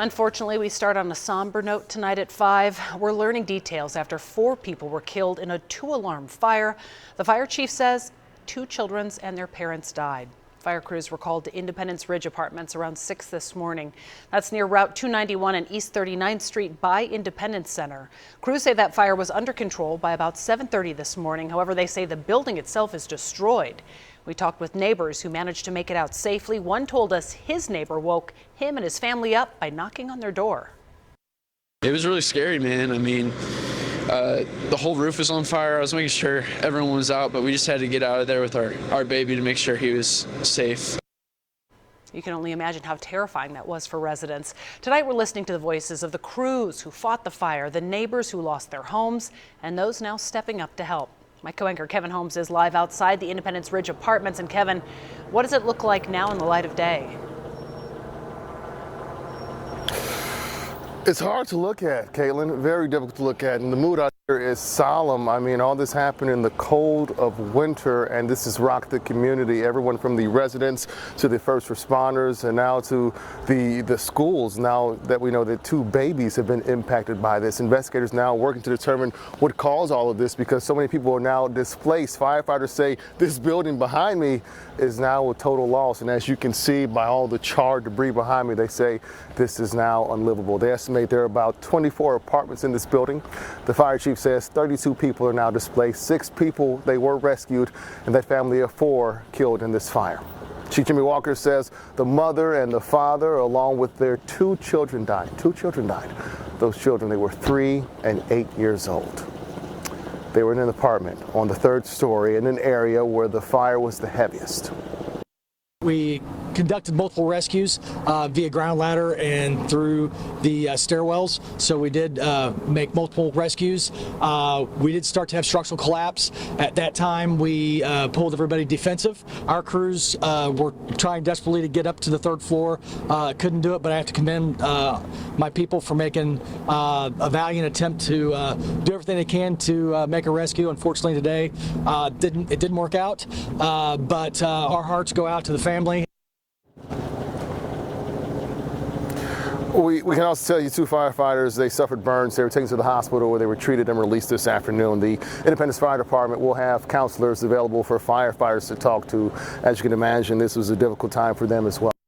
Unfortunately, we start on a somber note tonight at 5. We're learning details after 4 people were killed in a 2-alarm fire. The fire chief says 2 children and their parents died. Fire crews were called to Independence Ridge Apartments around 6 this morning. That's near Route 291 and East 39th Street by Independence Center. Crews say that fire was under control by about 7:30 this morning. However, they say the building itself is destroyed. We talked with neighbors who managed to make it out safely. One told us his neighbor woke him and his family up by knocking on their door. It was really scary, man. I mean, the whole roof was on fire. I was making sure everyone was out, but we just had to get out of there with our baby to make sure he was safe. You can only imagine how terrifying that was for residents. Tonight, we're listening to the voices of the crews who fought the fire, the neighbors who lost their homes, and those now stepping up to help. My co-anchor Kevin Holmes is live outside the Independence Ridge Apartments. And Kevin, what does it look like now in the light of day? It's hard to look at, Caitlin. Very difficult to look at. And the mood out here is solemn. I mean, all this happened in the cold of winter, and this has rocked the community. Everyone from the residents to the first responders and now to the schools. Now that we know that 2 babies have been impacted by this. Investigators now working to determine what caused all of this because so many people are now displaced. Firefighters say this building behind me is now a total loss. And as you can see by all the charred debris behind me, they say this is now unlivable. They estimate there are about 24 apartments in this building. The fire chief says 32 people are now displaced. 6 people, they were rescued, and that family of 4 killed in this fire. Chief Jimmy Walker says the mother and the father, along with their 2 children, died. 2 children died. Those children, they were 3 and 8 years old. They were in an apartment on the 3rd story in an area where the fire was the heaviest. We conducted multiple rescues via ground ladder and through the stairwells. So we did make multiple rescues. We did start to have structural collapse. At that time, we pulled everybody defensive. Our crews were trying desperately to get up to the 3rd floor. Couldn't do it, but I have to commend my people for making a valiant attempt to do everything they can to make a rescue. Unfortunately, today it didn't work out, but our hearts go out to the family. We can also tell you 2 firefighters, they suffered burns. They were taken to the hospital where they were treated and released this afternoon. The Independence Fire Department will have counselors available for firefighters to talk to. As you can imagine, this was a difficult time for them as well.